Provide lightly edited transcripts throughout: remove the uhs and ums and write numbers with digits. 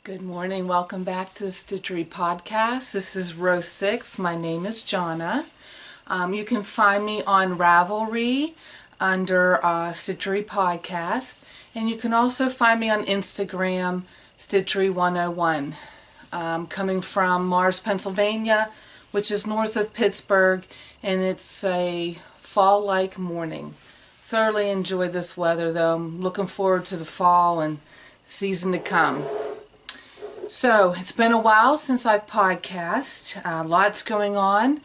Good morning. Welcome back to the Stitchery Podcast. This is row 6. My name is Jonna. You can find me on Ravelry under Stitchery Podcast. And you can also find me on Instagram, Stitchery 101. Coming from Mars, Pennsylvania, which is north of Pittsburgh. And it's a fall-like morning. Thoroughly enjoy this weather, though. I'm looking forward to the fall and season to come. So, it's been a while since I've podcast. Lots going on.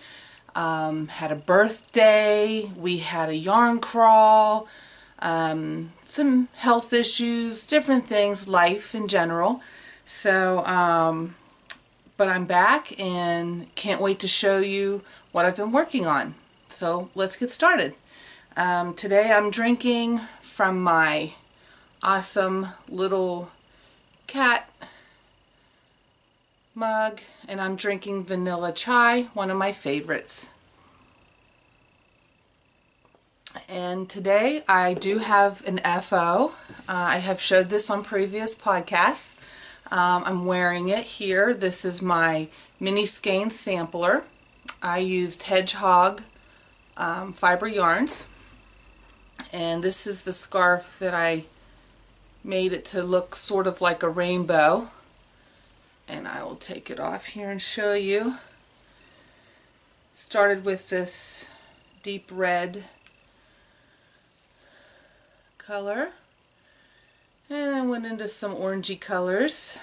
Had a birthday. We had a yarn crawl. Some health issues. Different things. Life in general. So, but I'm back and can't wait to show you what I've been working on. So, let's get started. Today I'm drinking from my awesome little cat mug, and I'm drinking vanilla chai, one of my favorites. And today I do have an FO. I have showed this on previous podcasts. I'm wearing it here. This is my mini skein sampler. I used hedgehog fiber yarns, and this is the scarf that I made it to look sort of like a rainbow. And I will take it off here and show you. Started with this deep red color and then went into some orangey colors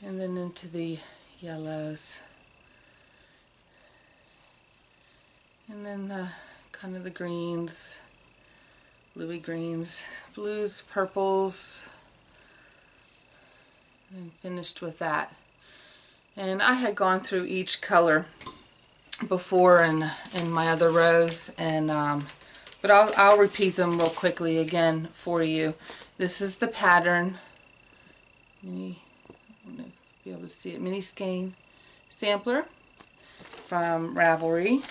and then into the yellows and then kind of the greens, bluey greens, blues, purples, and finished with that. And I had gone through each color before in my other rows, and but I'll repeat them real quickly again for you. This is the pattern. I don't know if you'll be able to see it. Mini skein sampler from Ravelry,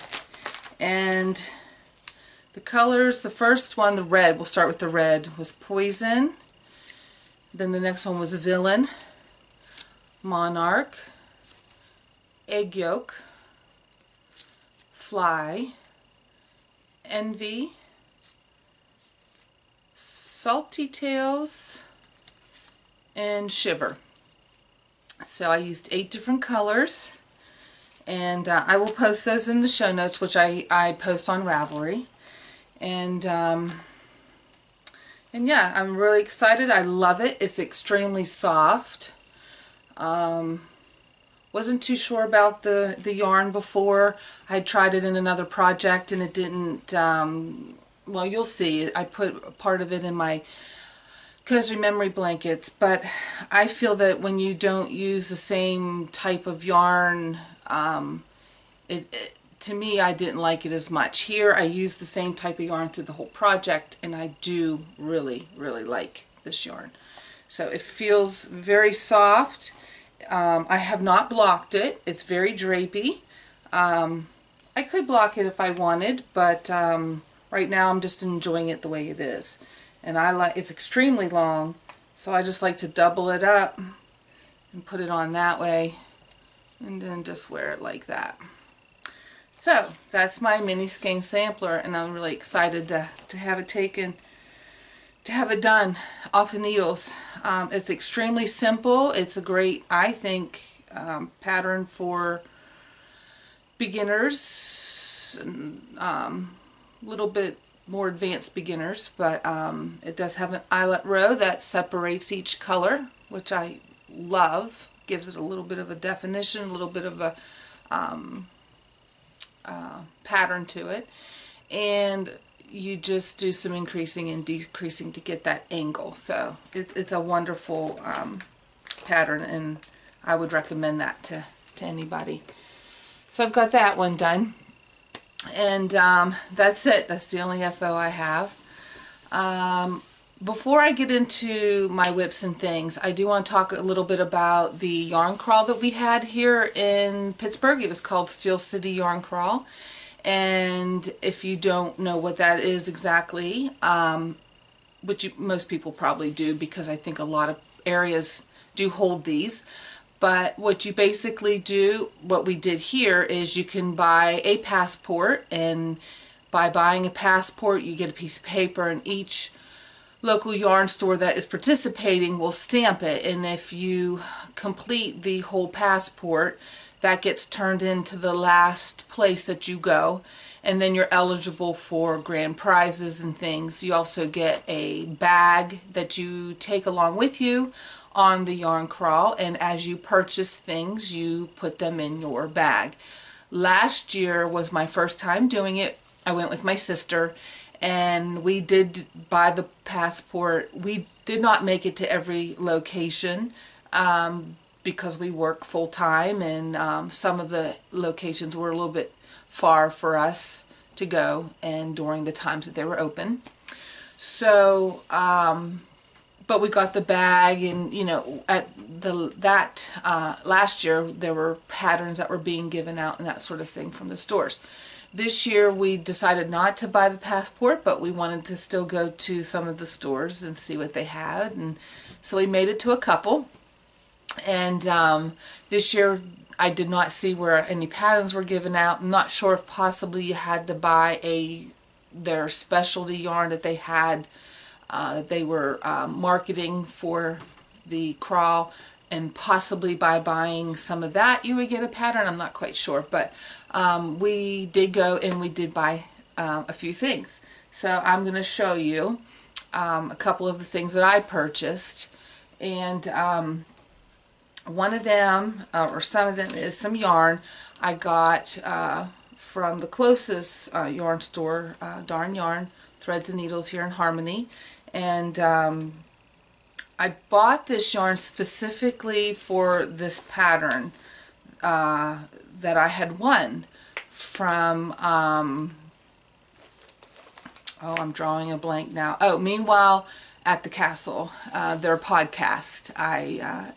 and the colors. The first one, the red. We'll start with the red. Was Poison. Then the next one was Villain, Monarch, Egg Yolk, Fly, Envy, Salty Tails, and Shiver. So I used 8 different colors, and I will post those in the show notes, which I post on Ravelry. And yeah, I'm really excited. I love it. It's extremely soft. Wasn't too sure about the yarn before. I tried it in another project and it didn't, well, you'll see. I put part of it in my cozy memory blankets, but I feel that when you don't use the same type of yarn, to me, I didn't like it as much. Here, I use the same type of yarn through the whole project, and I do really, really like this yarn. So it feels very soft. I have not blocked it. It's very drapey. I could block it if I wanted, but right now I'm just enjoying it the way it is. And it's extremely long, so I just like to double it up and put it on that way, and then just wear it like that. So that's my mini skein sampler, and I'm really excited to have it taken, to have it done off the needles. It's extremely simple. It's a great, I think, pattern for beginners, little bit more advanced beginners, but it does have an eyelet row that separates each color, which I love. Gives it a little bit of a definition, a little bit of a pattern to it, and you just do some increasing and decreasing to get that angle. So it's a wonderful pattern, and I would recommend that to anybody. So I've got that one done, and that's it. That's the only FO I have. Before I get into my whips and things, I do want to talk a little bit about the yarn crawl that we had here in Pittsburgh. It was called Steel City Yarn Crawl. And if you don't know what that is exactly, which most people probably do, because I think a lot of areas do hold these. But what you basically do, what we did here, is you can buy a passport, and by buying a passport you get a piece of paper, and each local yarn store that is participating will stamp it, and if you complete the whole passport, that gets turned into the last place that you go, and then you're eligible for grand prizes and things. You also get a bag that you take along with you on the yarn crawl, and as you purchase things you put them in your bag. Last year was my first time doing it. I went with my sister and we did buy the passport. We did not make it to every location because we work full-time, and some of the locations were a little bit far for us to go, and during the times that they were open. So but we got the bag, and you know, at last year there were patterns that were being given out and that sort of thing from the stores. This year we decided not to buy the passport, but we wanted to still go to some of the stores and see what they had, and so we made it to a couple. And this year I did not see where any patterns were given out. I'm not sure if possibly you had to buy their specialty yarn that they had. They were marketing for the crawl, and possibly by buying some of that you would get a pattern. I'm not quite sure, but we did go and we did buy a few things. So I'm going to show you a couple of the things that I purchased, and one of them, or some of them, is some yarn I got from the closest yarn store, Darn Yarn, Threads and Needles here in Harmony. And I bought this yarn specifically for this pattern that I had won from, oh, I'm drawing a blank now. Oh, Meanwhile at the Castle, their podcast. I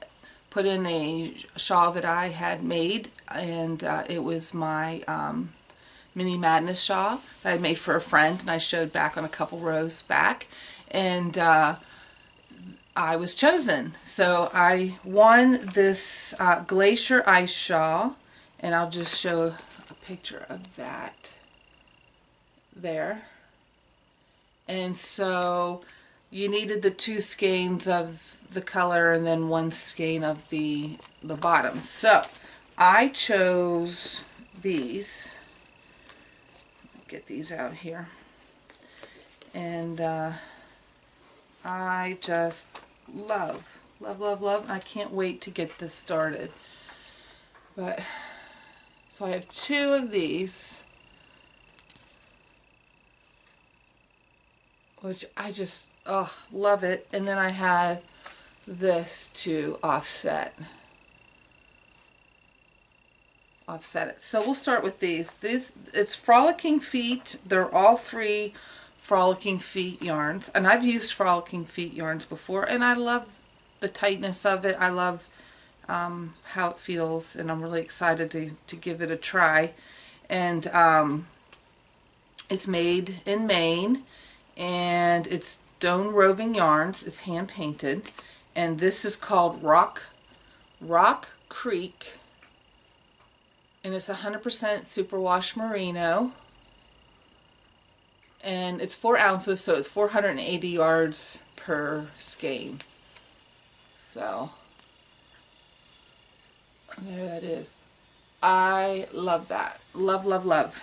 put in a shawl that I had made, and it was my Mini Madness shawl that I made for a friend, and I showed back on a couple rows back. And I was chosen. So I won this Glacier Ice shawl, and I'll just show a picture of that there. And so you needed the 2 skeins of the color and then 1 skein of the bottom. So I chose these. Get these out here. And I just love, I can't wait to get this started. But so I have 2 of these, which I just love it. And then I had this to offset it. So we'll start with these. It's Frolicking Feet. They're all 3 Frolicking Feet yarns, and I've used Frolicking Feet yarns before, and I love the tightness of it. I love how it feels, and I'm really excited to give it a try. And it's made in Maine, and it's Stone Roving Yarns. It's hand painted, and this is called Rock Creek, and it's 100% superwash merino. And it's 4 ounces, so it's 480 yards per skein. So there that is. I love that. Love, love, love.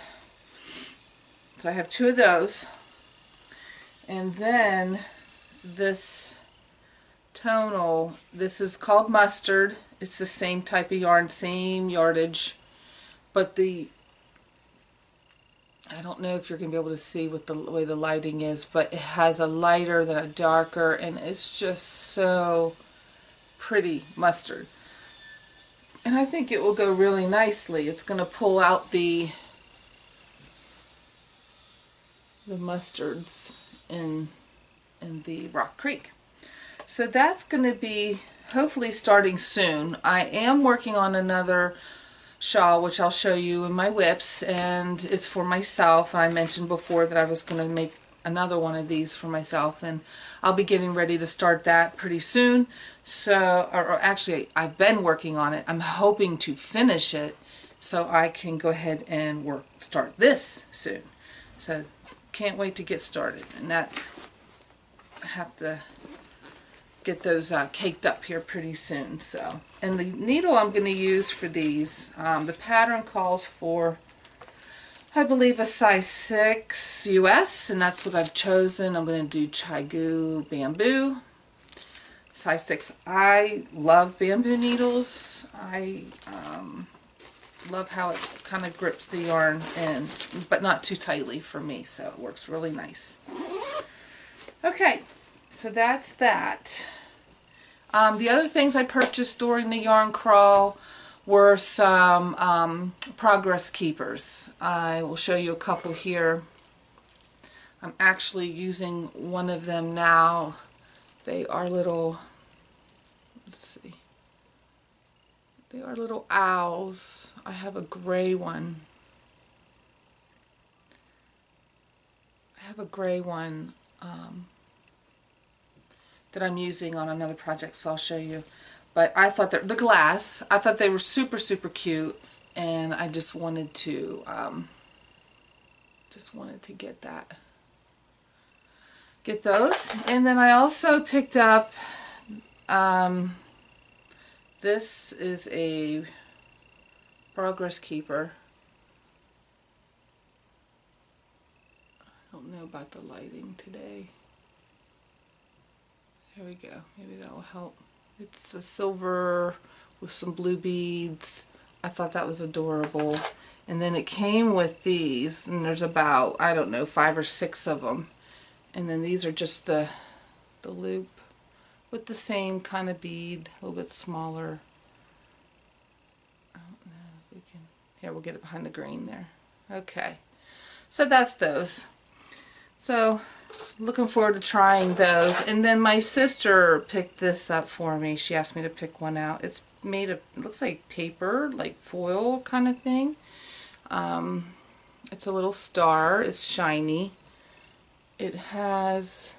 So I have 2 of those. And then this tonal, this is called Mustard. It's the same type of yarn, same yardage, but I don't know if you're going to be able to see with the way the lighting is, but it has a lighter than a darker, and it's just so pretty mustard. And I think it will go really nicely. It's going to pull out the mustards in the Rock Creek. So that's going to be hopefully starting soon. I am working on another shawl, which I'll show you in my whips, and it's for myself. I mentioned before that I was going to make another one of these for myself, and I'll be getting ready to start that pretty soon. So, or actually, I've been working on it. I'm hoping to finish it so I can go ahead and start this soon. So, can't wait to get started. And that, I have to get those caked up here pretty soon. So, and the needle I'm going to use for these, the pattern calls for, I believe, a size 6 US, and that's what I've chosen. I'm going to do Chaigu bamboo, size 6. I love bamboo needles. I love how it kind of grips the yarn, but not too tightly for me, so it works really nice. Okay, so that's that. The other things I purchased during the yarn crawl were some progress keepers. I will show you a couple here. I'm actually using one of them now. They are little, let's see, they are little owls. I have a gray one. That I'm using on another project, so I'll show you. But I thought that the glass, I thought they were super, super cute, and I just wanted to get those. And then I also picked up this is a progress keeper. I don't know about the lighting today. There we go. Maybe that will help. It's a silver with some blue beads. I thought that was adorable. And then it came with these, and there's about, I don't know, 5 or 6 of them. And then these are just the loop with the same kind of bead, a little bit smaller. I don't know if we can, here, we'll get it behind the green there. Okay, so that's those. So, looking forward to trying those. And then my sister picked this up for me. She asked me to pick one out. It's made of, it looks like paper, like foil kind of thing. It's a little star. It's shiny. It has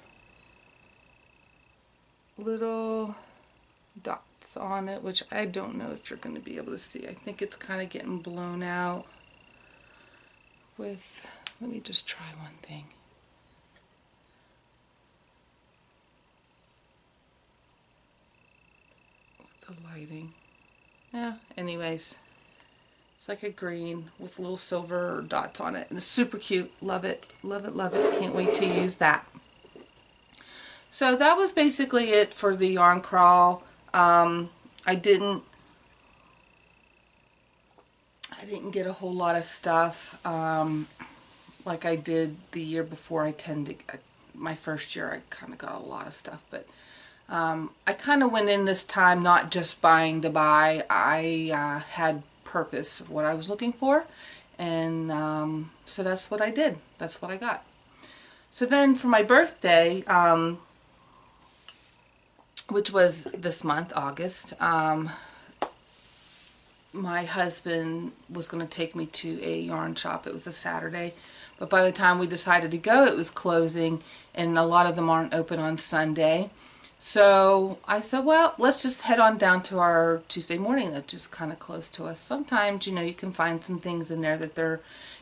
little dots on it, which I don't know if you're going to be able to see. I think it's kind of getting blown out with, let me just try one thing. The lighting. Yeah, anyways, it's like a green with little silver dots on it, and it's super cute. Love it, love it, love it. Can't wait to use that. So that was basically it for the yarn crawl. I didn't get a whole lot of stuff like I did the year before. My first year I kind of got a lot of stuff, but I kind of went in this time not just buying to buy. I had purpose of what I was looking for, and so that's what I did. That's what I got. So then for my birthday, which was this month, August, my husband was going to take me to a yarn shop. It was a Saturday, but by the time we decided to go, it was closing, and a lot of them aren't open on Sunday. So I said, well, let's just head on down to our Tuesday morning that's just kind of close to us. Sometimes, you know, you can find some things in there that they're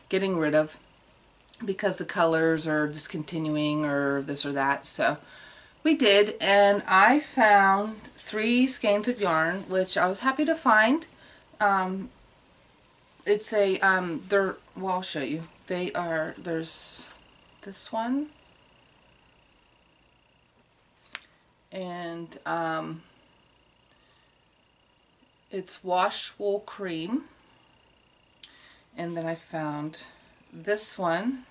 getting rid of because the colors are discontinuing or this or that. So we did, and I found 3 skeins of yarn, which I was happy to find. It's a, well, I'll show you. There's this one. And it's wash wool cream, and then I found this one,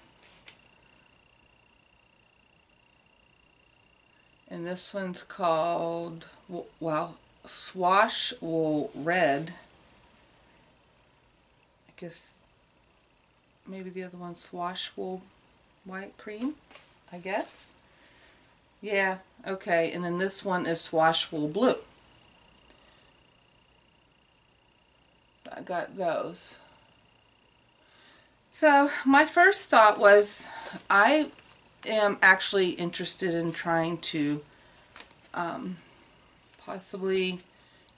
and this one's called, well, Swash Wool Red. I guess maybe the other one's Swash Wool White Cream, I guess. Yeah, okay, and then this one is Swash Wool Blue. I got those. So my first thought was, I am actually interested in trying to possibly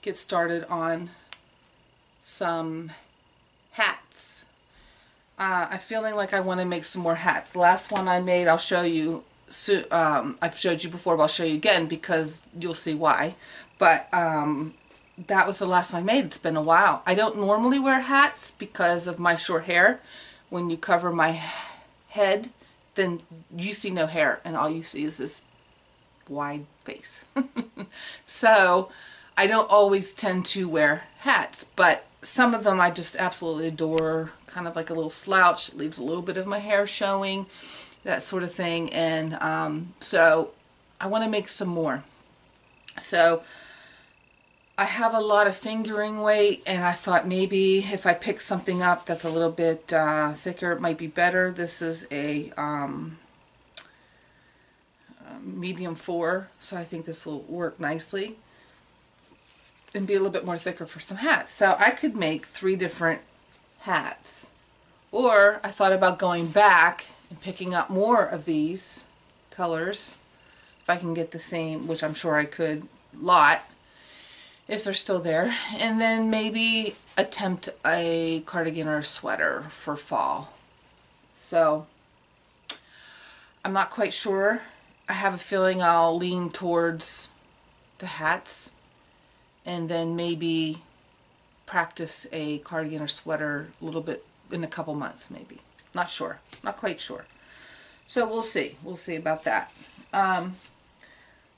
get started on some hats. I'm feeling like I want to make some more hats. The last one I made, I'll show you. So, I've showed you before, but I'll show you again because you'll see why. But that was the last one I made. It's been a while. I don't normally wear hats because of my short hair. When you cover my head, then you see no hair, and all you see is this wide face. So I don't always tend to wear hats, but some of them I just absolutely adore. Kind of like a little slouch. It leaves a little bit of my hair showing, that sort of thing. And so I want to make some more. So I have a lot of fingering weight, and I thought maybe if I pick something up that's a little bit thicker, it might be better. This is a medium 4, so I think this will work nicely and be a little bit more thicker for some hats. So I could make 3 different hats, or I thought about going back and picking up more of these colors if I can get the same, which I'm sure I could, lot, if they're still there, and then maybe attempt a cardigan or a sweater for fall. So I'm not quite sure. I have a feeling I'll lean towards the hats, and then maybe practice a cardigan or sweater a little bit in a couple months, maybe. Not sure. Not quite sure. So we'll see. We'll see about that.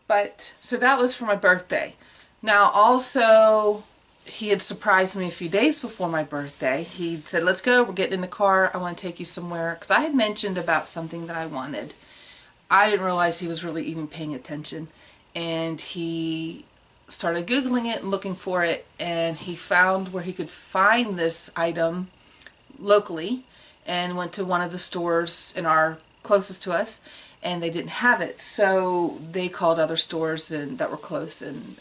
But so that was for my birthday. Now also, he had surprised me a few days before my birthday. He said, let's go, we're getting in the car, I want to take you somewhere. Because I had mentioned about something that I wanted. I didn't realize he was really even paying attention. And he started Googling it and looking for it. And he found where he could find this item locally. And went to one of the stores in our closest to us. And they didn't have it. So they called other stores that were close, and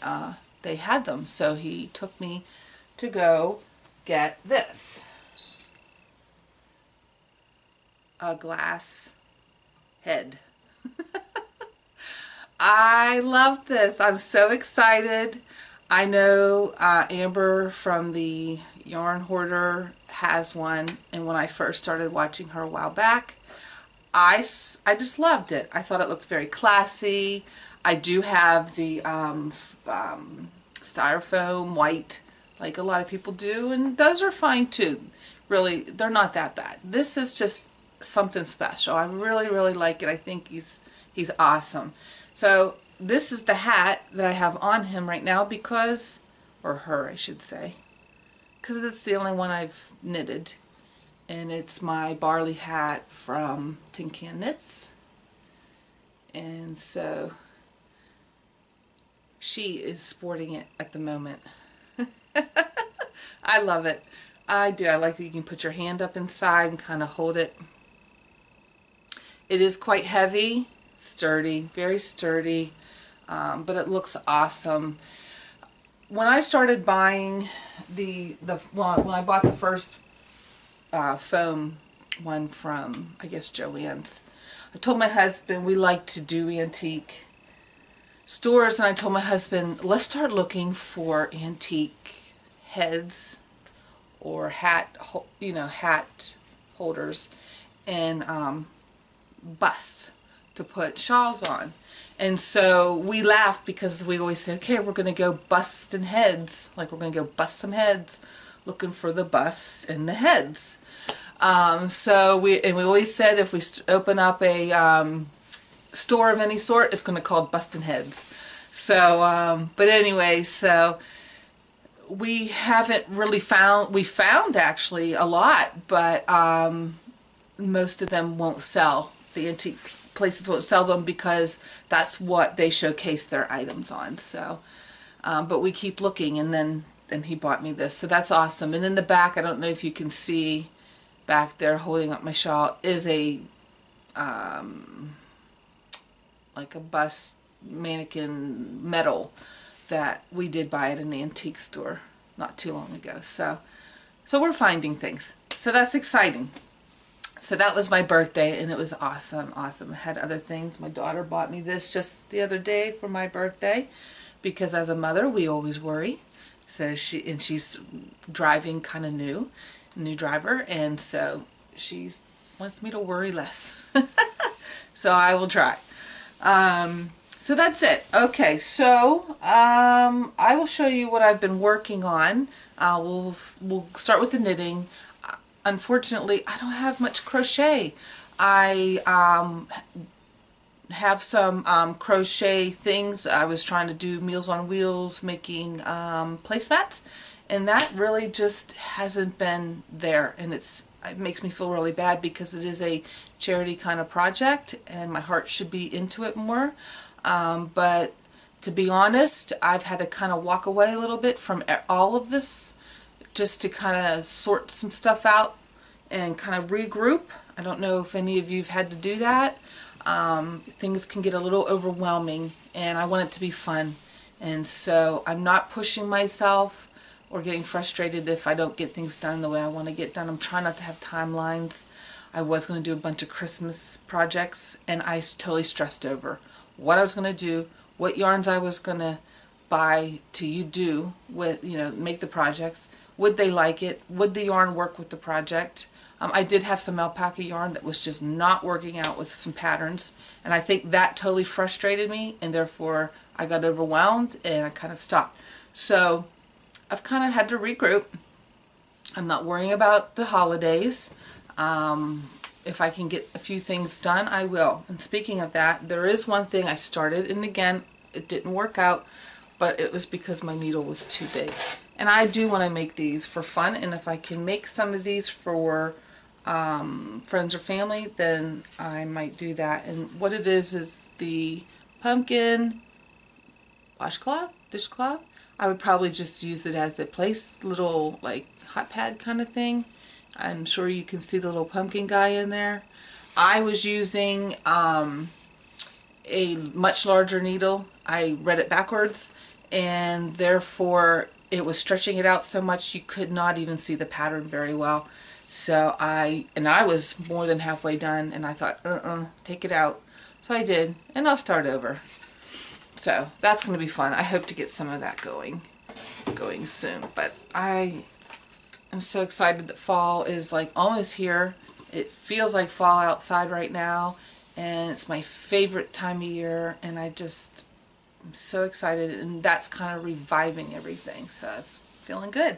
they had them. So he took me to go get this. A glass head. I love this. I'm so excited. I know Amber from the Yarn Hoarder has one, and when I first started watching her a while back, I just loved it. I thought it looked very classy. I do have the styrofoam white, like a lot of people do, and those are fine too. Really, they're not that bad. This is just something special. I really, really like it. I think he's awesome. So this is the hat that I have on him right now because, or her I should say, because it's the only one I've knitted. And it's my barley hat from Tin Can Knits. And so she is sporting it at the moment. I love it. I do. I like that you can put your hand up inside and kind of hold it. It is quite heavy, sturdy, very sturdy, but it looks awesome. When I started buying when I bought the first foam one from, I guess, Joann's, I told my husband we like to do antique stores, and I told my husband, let's start looking for antique heads or hat holders and busts to put shawls on. And so we laughed because we always say, okay, we're going to go busting heads, like we're going to go bust some heads, looking for the busts and the heads. So we always said if we open up a store of any sort, it's going to be called Bustin' Heads. So, but anyway, so we haven't really we found actually a lot, but most of them won't sell. The antique places won't sell them because that's what they showcase their items on. So, but we keep looking, and then he bought me this. So that's awesome. And in the back, I don't know if you can see back there holding up my shawl, is a like a bust mannequin medal that we did buy at an antique store not too long ago. So we're finding things. So that's exciting. So that was my birthday, and it was awesome, awesome. I had other things. My daughter bought me this just the other day for my birthday, because as a mother, we always worry. So she's driving kind of new driver, and so she wants me to worry less. So I will try. So that's it. Okay, so I will show you what I've been working on. We'll start with the knitting. Unfortunately, I don't have much crochet. I have some crochet things. I was trying to do Meals on Wheels, making placemats, and that really just hasn't been there, and it makes me feel really bad because it is a charity kind of project and my heart should be into it more. But to be honest, I've had to kind of walk away a little bit from all of this just to kind of sort some stuff out and kind of regroup. I don't know if any of you have had to do that. Things can get a little overwhelming, and I want it to be fun. And so I'm not pushing myself or getting frustrated if I don't get things done the way I want to get done. I'm trying not to have timelines. I was going to do a bunch of Christmas projects, and I totally stressed over what I was going to do, what yarns I was going to buy to do with, make the projects. Would they like it? Would the yarn work with the project? I did have some alpaca yarn that was just not working out with some patterns, and I think that totally frustrated me, and therefore I got overwhelmed and I kind of stopped. So I've kind of had to regroup. I'm not worrying about the holidays. If I can get a few things done, I will. And speaking of that, there is one thing I started, and again, it didn't work out, but it was because my needle was too big. And I do want to make these for fun, and if I can make some of these for friends or family, then I might do that. And what it is the pumpkin washcloth, dishcloth. I would probably just use it as a little like hot pad kind of thing. I'm sure you can see the little pumpkin guy in there. I was using a much larger needle. I read it backwards, and therefore it was stretching it out so much you could not even see the pattern very well. So I was more than halfway done, and I thought, take it out. So I did, and I'll start over. So that's going to be fun. I hope to get some of that going soon. But I am so excited that fall is like almost here. It feels like fall outside right now, and it's my favorite time of year, and I'm so excited, and that's kind of reviving everything. So it's feeling good.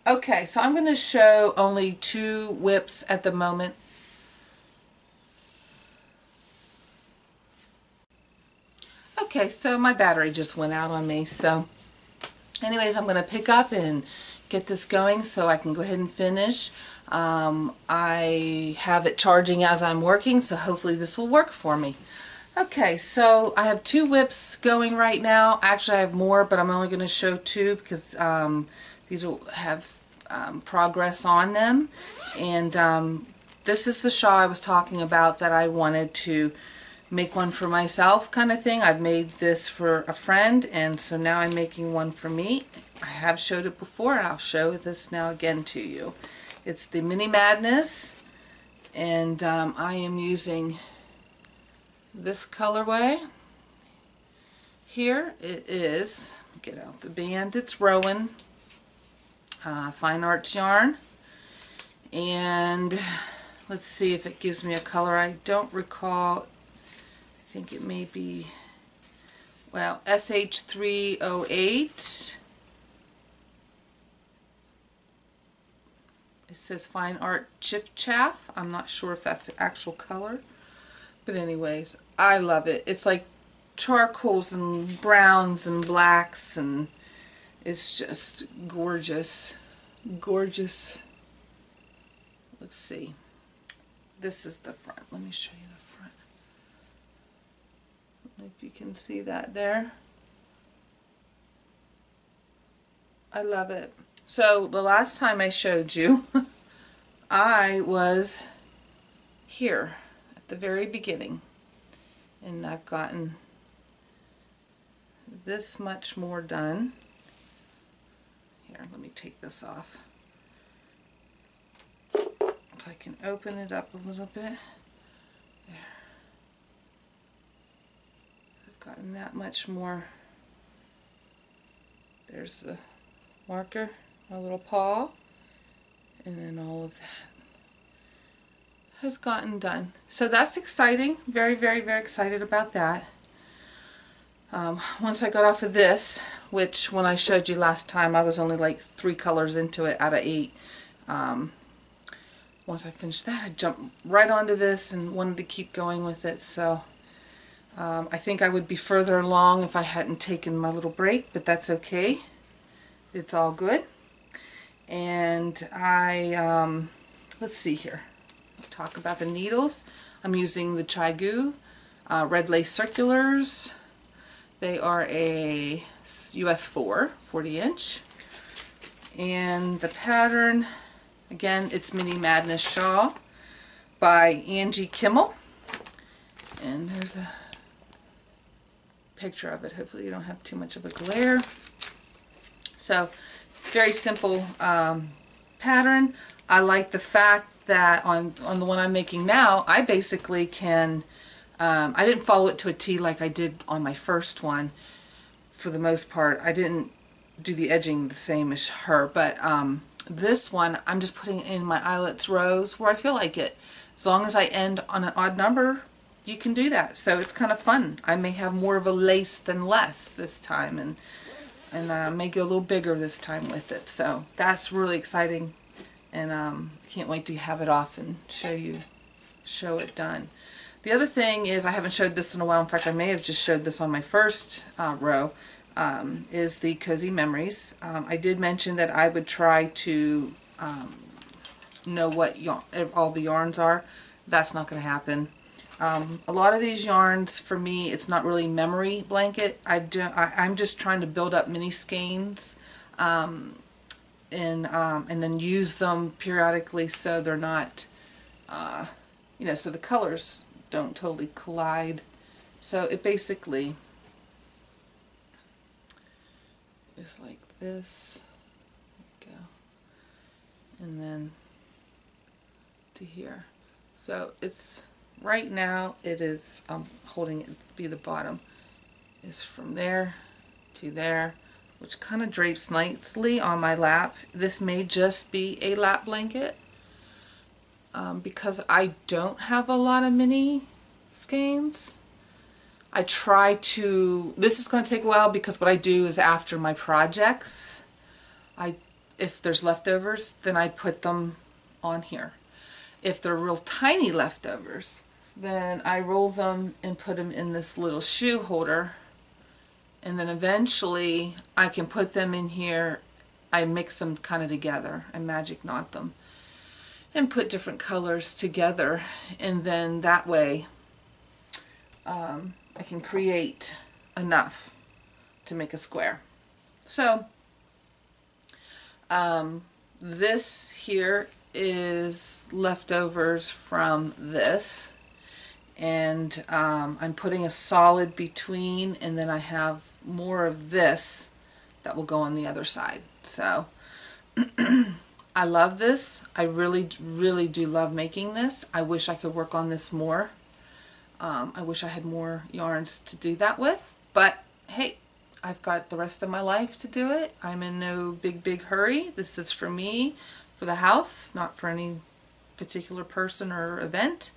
Okay, so I'm going to show only 2 whips at the moment. Okay, so my battery just went out on me. So anyways, I'm going to pick up and get this going so I can go ahead and finish. I have it charging as I'm working, so hopefully this will work for me. Okay, so I have 2 whips going right now. Actually, I have more, but I'm only going to show 2 because these will have progress on them. And this is the shawl I was talking about that I wanted to make one for myself kind of thing. I've made this for a friend, and so now I'm making one for me. I have showed it before, and I'll show this now again to you. It's the Mini Madness, and I am using this colorway. Here it is. Get out the band. It's Rowan Fine Arts yarn, and let's see if it gives me a color. I don't recall. I think it may be, well, SH308. It says Fine Art Chiff Chaff. I'm not sure if that's the actual color, but anyways, I love it. It's like charcoals and browns and blacks, and it's just gorgeous. Gorgeous. Let's see. This is the front. Let me show you the front. I don't know if you can see that there. I love it. So the last time I showed you, I was here at the very beginning, and I've gotten this much more done. Here, let me take this off. if I can open it up a little bit. There. I've gotten that much more. There's the marker, my little paw, and then all of that has gotten done. So that's exciting. Very, very, very excited about that. Once I got off of this, which when I showed you last time, I was only like 3 colors into it out of 8. Once I finished that, I jumped right onto this and wanted to keep going with it. So I think I would be further along if I hadn't taken my little break, but that's okay. It's all good. And let's see here. I'll talk about the needles. I'm using the Chai-Gu Red Lace Circulars. They are a US 4, 40 inch. And the pattern, again, it's Mini Madness Shawl by Angie Kimmel. And there's a picture of it. Hopefully you don't have too much of a glare. So, very simple pattern. I like the fact that on the one I'm making now, I basically can, I didn't follow it to a T like I did on my first one. For the most part, I didn't do the edging the same as her, but this one, I'm just putting in my eyelets rows where I feel like it. As long as I end on an odd number, you can do that. So it's kind of fun. I may have more of a lace than less this time, and may go a little bigger this time with it. So that's really exciting, and I can't wait to have it off and show it done. The other thing is, I haven't showed this in a while. In fact, I may have just showed this on my first row, is the Cozy Memories. I did mention that I would try to know what all the yarns are. That's not going to happen. A lot of these yarns, for me, it's not really memory blanket. I'm just trying to build up mini skeins, and then use them periodically so they're not, so the colors don't totally collide. So it basically is like this. There we go. And then to here. So it's right now it is holding it be the bottom is from there to there, which kind of drapes nicely on my lap. This may just be a lap blanket because I don't have a lot of mini skeins. I try to, this is going to take a while because what I do is after my projects, if there's leftovers, then I put them on here. If they're real tiny leftovers, then I roll them and put them in this little shoe holder, and then eventually I can put them in here. I mix them kind of together. I magic knot them and put different colors together, and then that way I can create enough to make a square. So this here is leftovers from this, and I'm putting a solid between, and then I have more of this that will go on the other side. So I love this. I really, really do love making this. I wish I could work on this more. I wish I had more yarns to do that with, but hey, I've got the rest of my life to do it. I'm in no big hurry. This is for me, for the house, not for any particular person or event.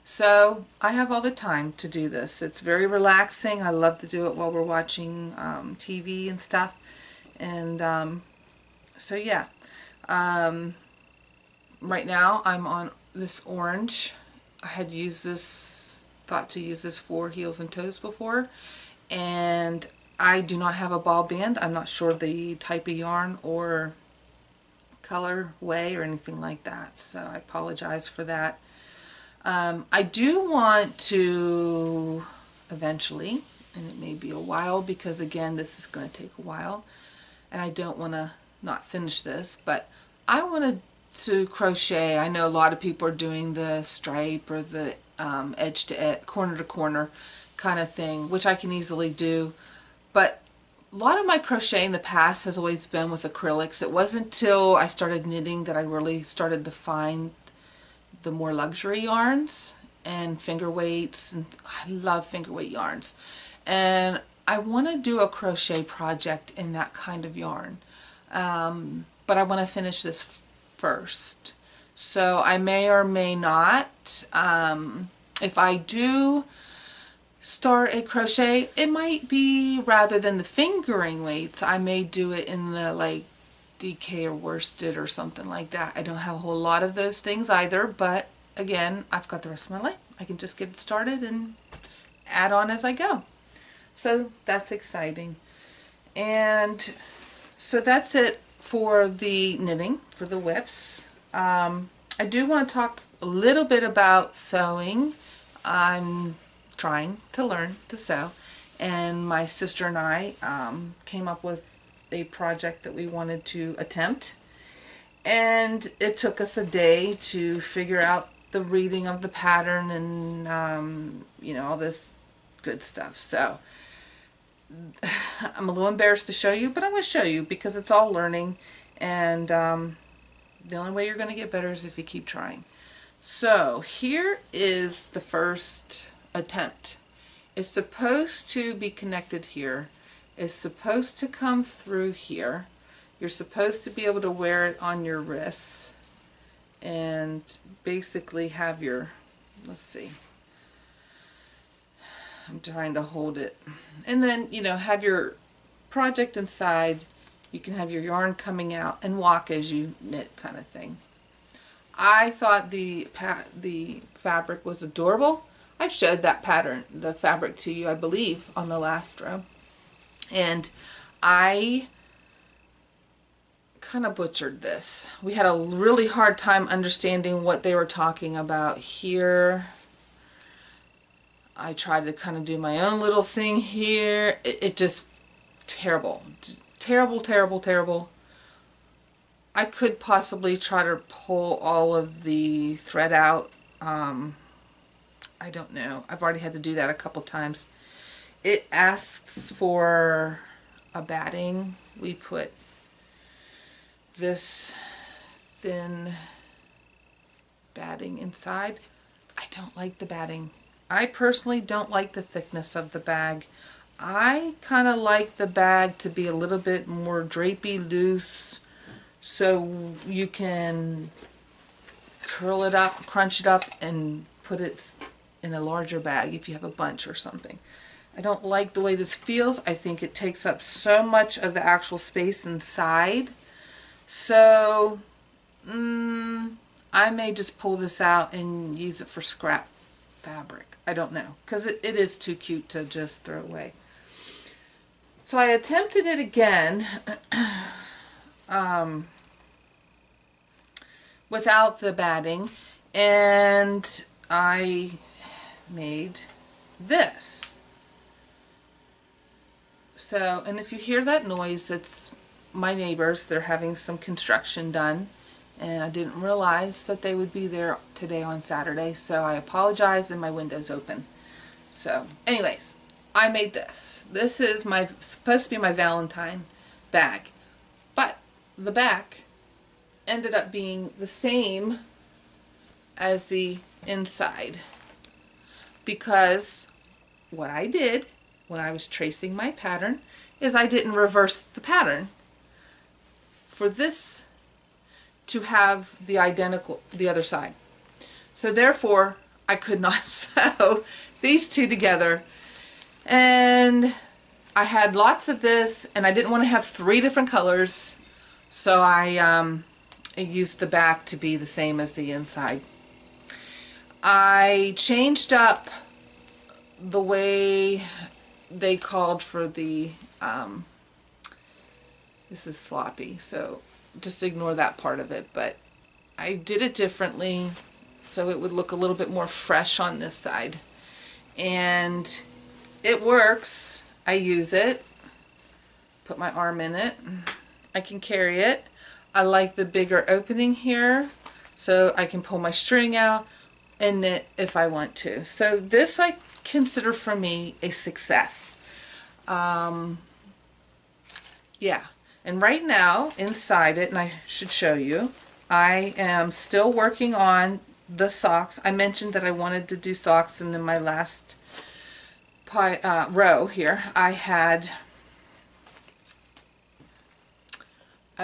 So I have all the time to do this. It's very relaxing. I love to do it while we're watching TV and stuff. And so yeah, right now I'm on this orange. I had used this, thought to use this for heels and toes before, and I do not have a ball band. I'm not sure the type of yarn or color way or anything like that, so I apologize for that. I do want to eventually, and it may be a while because again this is going to take a while and I don't want to not finish this, but I wanted to crochet. I know a lot of people are doing the stripe or the edge to edge, corner to corner kind of thing, which I can easily do, but a lot of my crochet in the past has always been with acrylics. It wasn't until I started knitting that I really started to find the more luxury yarns and finger weights, and I love finger weight yarns, and I want to do a crochet project in that kind of yarn, but I want to finish this first. So I may or may not, if I do start a crochet, it might be, rather than the fingering weights, I may do it in the like DK or worsted or something like that. I don't have a whole lot of those things either, but again, I've got the rest of my life. I can just get it started and add on as I go. So that's exciting. And so that's it for the knitting, for the whips. I do want to talk a little bit about sewing. I'm trying to learn to sew, and my sister and I came up with a project that we wanted to attempt, and it took us a day to figure out the reading of the pattern and you know, all this good stuff. So I'm a little embarrassed to show you, but I'm going to show you because it's all learning, and the only way you're going to get better is if you keep trying. So here is the first attempt. It's supposed to be connected here. It's supposed to come through here. You're supposed to be able to wear it on your wrists and basically have your, let's see, I'm trying to hold it, and then, you know, have your project inside. You can have your yarn coming out and walk as you knit, kind of thing. I thought the fabric was adorable. I showed that pattern, the fabric, to you, I believe, on the last row. And I kind of butchered this. We had a really hard time understanding what they were talking about here. I tried to kind of do my own little thing here. It just, terrible. Terrible, terrible, terrible. I could possibly try to pull all of the thread out. I don't know. I've already had to do that a couple times. It asks for a batting. We put this thin batting inside. I don't like the batting. I personally don't like the thickness of the bag. I kind of like the bag to be a little bit more drapey, loose, so you can curl it up, crunch it up, and put it in a larger bag if you have a bunch or something. I don't like the way this feels. I think it takes up so much of the actual space inside. So I may just pull this out and use it for scrap fabric. I don't know, because it is too cute to just throw away. So I attempted it again without the batting, and I made this. So, and if you hear that noise, it's my neighbors. They're having some construction done, and I didn't realize that they would be there today on Saturday, so I apologize, and my window's open. So anyways, I made this. This is supposed to be my Valentine bag, but the back ended up being the same as the inside, because what I did when I was tracing my pattern is I didn't reverse the pattern for this to have the other side. So therefore I could not sew these two together, and I had lots of this, and I didn't want to have 3 different colors, so I used the back to be the same as the inside. I changed up the way they called for the this is floppy, so just ignore that part of it, but I did it differently so it would look a little bit more fresh on this side, and it works. I use it, put my arm in it, I can carry it. I like the bigger opening here so I can pull my string out and knit if I want to. So this I consider for me a success. Yeah, and right now inside it, and I should show you, I am still working on the socks. I mentioned that I wanted to do socks, and in my last row here, I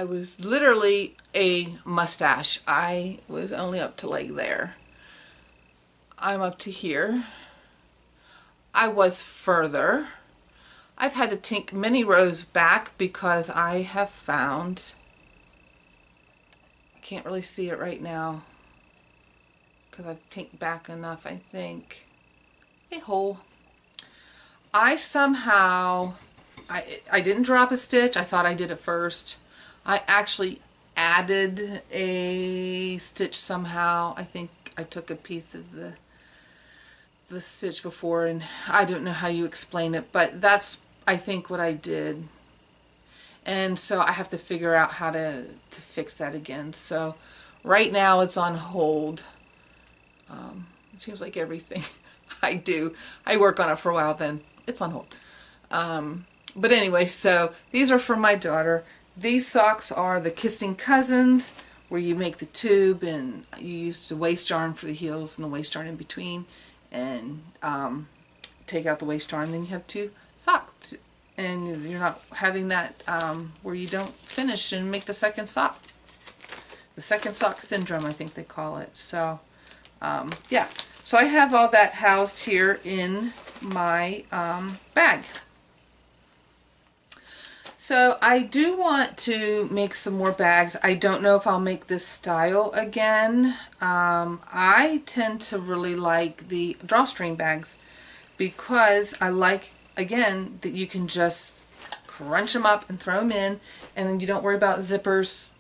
was literally a mustache. I was only up to like there. I'm up to here. I was further. I've had to take many rows back because I have found, I can't really see it right now because I've taken back enough, I think, a hole. I somehow, I didn't drop a stitch. I thought I did it first. I actually added a stitch somehow. I think I took a piece of the stitch before, and I don't know how you explain it, but that's, I think, what I did. And so I have to figure out how to fix that again. So right now it's on hold. It seems like everything I do, I work on it for a while, then it's on hold. But anyway, so these are for my daughter. These socks are the Kissing Cousins, where you make the tube and you use the waist yarn for the heels and the waist yarn in between, and take out the waist yarn, then you have two socks, and you're not having that where you don't finish and make the second sock. The second sock syndrome, I think they call it. So yeah, so I have all that housed here in my bag. So I do want to make some more bags. I don't know if I'll make this style again. I tend to really like the drawstring bags because I like, again, that you can just crunch them up and throw them in, and then you don't worry about zippers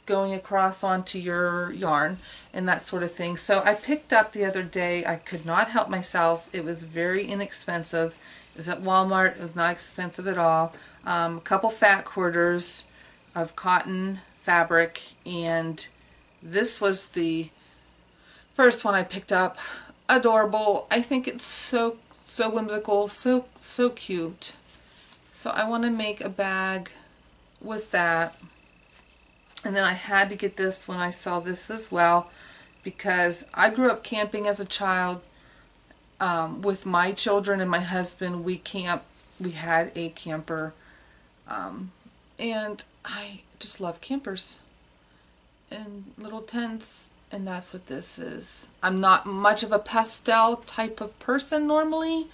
going across onto your yarn and that sort of thing. So I picked up the other day, I could not help myself. It was very inexpensive. It was at Walmart. It was not expensive at all. A couple fat quarters of cotton fabric, and this was the first one I picked up. Adorable. I think it's so whimsical, so cute. So I want to make a bag with that. And then I had to get this when I saw this as well, because I grew up camping as a child. With my children and my husband, we had a camper, and I just love campers and little tents, and that's what this is. I'm not much of a pastel type of person normally,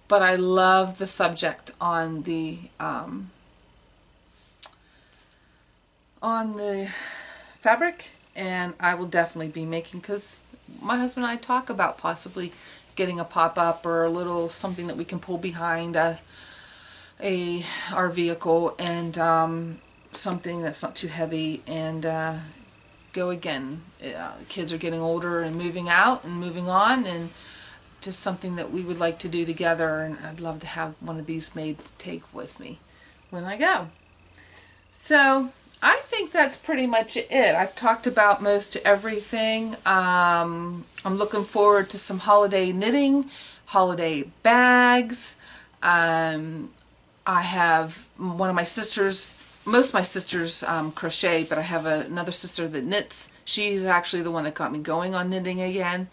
but I love the subject on the fabric, and I will definitely be making, because my husband and I talk about possibly getting a pop-up or a little something that we can pull behind our vehicle, and something that's not too heavy, and go again. Kids are getting older and moving out and moving on, and just something that we would like to do together, and I'd love to have one of these made to take with me when I go. So I think that's pretty much it. I've talked about most everything. I'm looking forward to some holiday knitting, holiday bags. I have one of my sisters, most of my sisters crochet, but I have another sister that knits. She's actually the one that got me going on knitting again,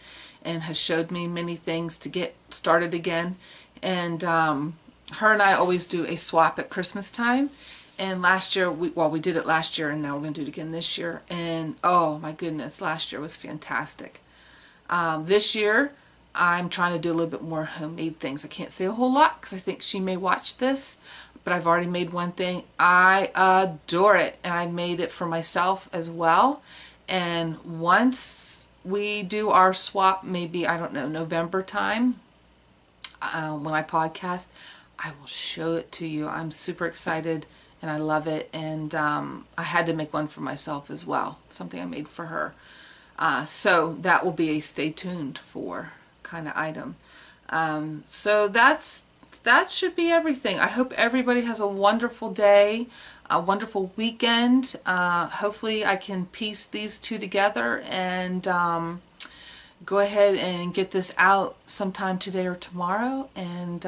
and has showed me many things to get started again. And her and I always do a swap at Christmas time. And last year, we did it last year, and now we're going to do it again this year. And oh my goodness, last year was fantastic. This year, I'm trying to do a little bit more homemade things. I can't say a whole lot because I think she may watch this, but I've already made one thing. I adore it, and I made it for myself as well. And once we do our swap, maybe, I don't know, November time, when I podcast, I will show it to you. I'm super excited, and I love it, and I had to make one for myself as well, something I made for her. So that will be a stay tuned for kind of item. So that should be everything. I hope everybody has a wonderful day, a wonderful weekend. Hopefully I can piece these two together and go ahead and get this out sometime today or tomorrow. And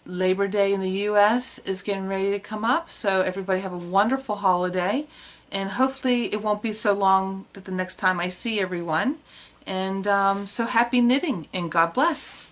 Labor Day in the U.S. is getting ready to come up, so everybody have a wonderful holiday, And hopefully it won't be so long that the next time I see everyone. And so happy knitting, and God bless.